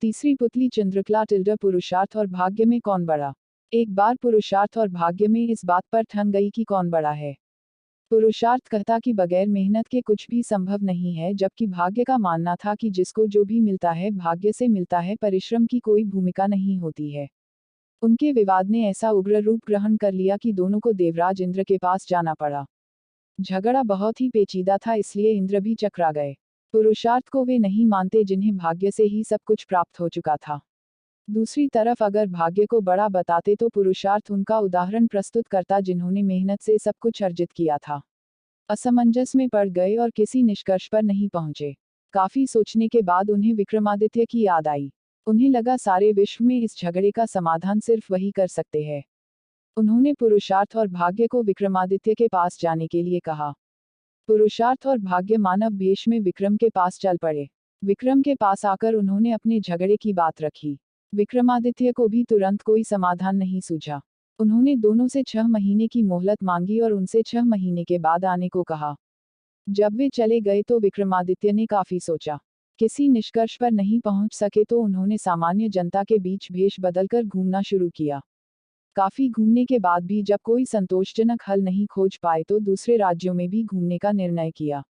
तीसरी पुतली चंद्रकला टिल्डा पुरुषार्थ और भाग्य में कौन बड़ा। एक बार पुरुषार्थ और भाग्य में इस बात पर ठन गई कि कौन बड़ा है। पुरुषार्थ कहता कि बगैर मेहनत के कुछ भी संभव नहीं है, जबकि भाग्य का मानना था कि जिसको जो भी मिलता है भाग्य से मिलता है, परिश्रम की कोई भूमिका नहीं होती है। उनके विवाद ने ऐसा उग्र रूप ग्रहण कर लिया कि दोनों को देवराज इंद्र के पास जाना पड़ा। झगड़ा बहुत ही पेचीदा था, इसलिए इंद्र भी चकरा गए। पुरुषार्थ को वे नहीं मानते जिन्हें भाग्य से ही सब कुछ प्राप्त हो चुका था। दूसरी तरफ अगर भाग्य को बड़ा बताते तो पुरुषार्थ उनका उदाहरण प्रस्तुत करता जिन्होंने मेहनत से सब कुछ अर्जित किया था। असमंजस में पड़ गए और किसी निष्कर्ष पर नहीं पहुंचे। काफी सोचने के बाद उन्हें विक्रमादित्य की याद आई। उन्हें लगा सारे विश्व में इस झगड़े का समाधान सिर्फ वही कर सकते हैं। उन्होंने पुरुषार्थ और भाग्य को विक्रमादित्य के पास जाने के लिए कहा। पुरुषार्थ और भाग्य मानव वेश में विक्रम के पास चल पड़े। विक्रम के पास आकर उन्होंने अपने झगड़े की बात रखी। विक्रमादित्य को भी तुरंत कोई समाधान नहीं सूझा। उन्होंने दोनों से 6 महीने की मोहलत मांगी और उनसे 6 महीने के बाद आने को कहा। जब वे चले गए तो विक्रमादित्य ने काफी सोचा। किसी निष्कर्ष पर नहीं पहुंच सके तो उन्होंने सामान्य जनता के बीच भेष बदलकर घूमना शुरू किया। काफी घूमने के बाद भी जब कोई संतोषजनक हल नहीं खोज पाए तो दूसरे राज्यों में भी घूमने का निर्णय किया।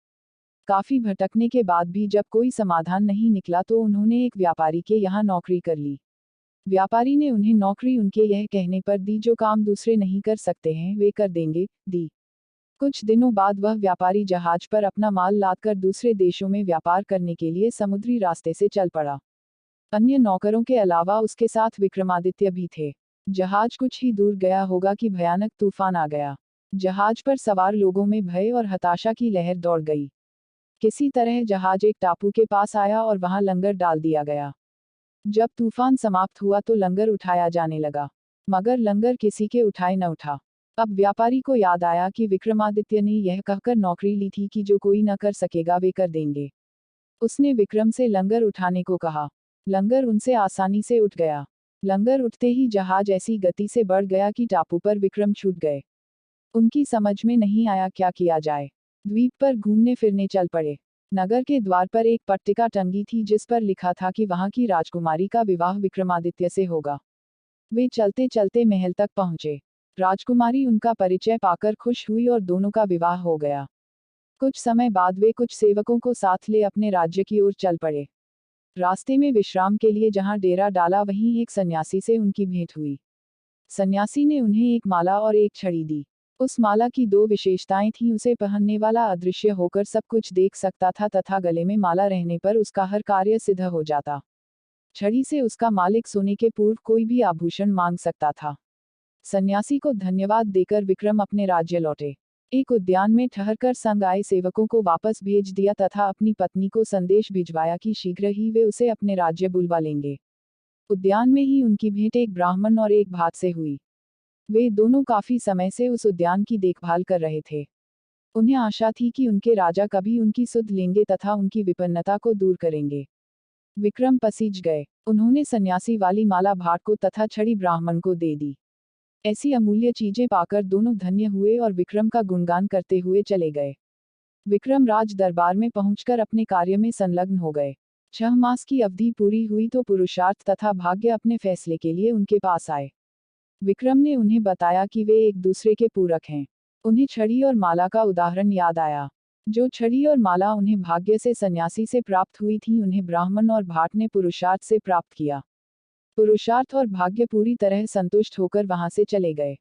काफी भटकने के बाद भी जब कोई समाधान नहीं निकला तो उन्होंने एक व्यापारी के यहाँ नौकरी कर ली। व्यापारी ने उन्हें नौकरी उनके यह कहने पर दी, जो काम दूसरे नहीं कर सकते हैं वे कर देंगे, दी। कुछ दिनों बाद वह व्यापारी जहाज पर अपना माल लादकर दूसरे देशों में व्यापार करने के लिए समुद्री रास्ते से चल पड़ा। अन्य नौकरों के अलावा उसके साथ विक्रमादित्य भी थे। जहाज कुछ ही दूर गया होगा कि भयानक तूफान आ गया। जहाज पर सवार लोगों में भय और हताशा की लहर दौड़ गई। किसी तरह जहाज एक टापू के पास आया और वहां लंगर डाल दिया गया। जब तूफान समाप्त हुआ तो लंगर उठाया जाने लगा, मगर लंगर किसी के उठाए न उठा। अब व्यापारी को याद आया कि विक्रमादित्य ने यह कहकर नौकरी ली थी कि जो कोई न कर सकेगा वे कर देंगे। उसने विक्रम से लंगर उठाने को कहा। लंगर उनसे आसानी से उठ गया। लंगर उठते ही जहाज ऐसी गति से बढ़ गया कि टापू पर विक्रम छूट गए। उनकी समझ में नहीं आया क्या किया जाए। द्वीप पर घूमने फिरने चल पड़े। नगर के द्वार पर एक पट्टिका टंगी थी जिस पर लिखा था कि वहां की राजकुमारी का विवाह विक्रमादित्य से होगा। वे चलते चलते महल तक पहुंचे। राजकुमारी उनका परिचय पाकर खुश हुई और दोनों का विवाह हो गया। कुछ समय बाद वे कुछ सेवकों को साथ ले अपने राज्य की ओर चल पड़े। रास्ते में विश्राम के लिए जहां डेरा डाला वहीं एक सन्यासी से उनकी भेंट हुई। सन्यासी ने उन्हें एक माला और एक छड़ी दी। उस माला की 2 विशेषताएं थीं, उसे पहनने वाला अदृश्य होकर सब कुछ देख सकता था तथा गले में माला रहने पर उसका हर कार्य सिद्ध हो जाता। छड़ी से उसका मालिक सोने के पूर्व कोई भी आभूषण मांग सकता था। सन्यासी को धन्यवाद देकर विक्रम अपने राज्य लौटे। एक उद्यान में ठहरकर संग आए सेवकों को वापस भेज दिया तथा अपनी पत्नी को संदेश भिजवाया कि शीघ्र ही वे उसे अपने राज्य बुलवा लेंगे। उद्यान में ही उनकी भेंट एक ब्राह्मण और एक भात से हुई। वे दोनों काफी समय से उस उद्यान की देखभाल कर रहे थे। उन्हें आशा थी कि उनके राजा कभी उनकी सुध लेंगे तथा उनकी विपन्नता को दूर करेंगे। विक्रम पसीज गए। उन्होंने सन्यासी वाली माला भाट को तथा छड़ी ब्राह्मण को दे दी। ऐसी अमूल्य चीजें पाकर दोनों धन्य हुए और विक्रम का गुणगान करते हुए चले गए। विक्रम राज दरबार में पहुंचकर अपने कार्य में संलग्न हो गए। 6 मास की अवधि पूरी हुई तो पुरुषार्थ तथा भाग्य अपने फैसले के लिए उनके पास आए। विक्रम ने उन्हें बताया कि वे एक दूसरे के पूरक हैं। उन्हें छड़ी और माला का उदाहरण याद आया। जो छड़ी और माला उन्हें भाग्य से सन्यासी से प्राप्त हुई थी, उन्हें ब्राह्मण और भाट ने पुरुषार्थ से प्राप्त किया। पुरुषार्थ और भाग्य पूरी तरह संतुष्ट होकर वहां से चले गए।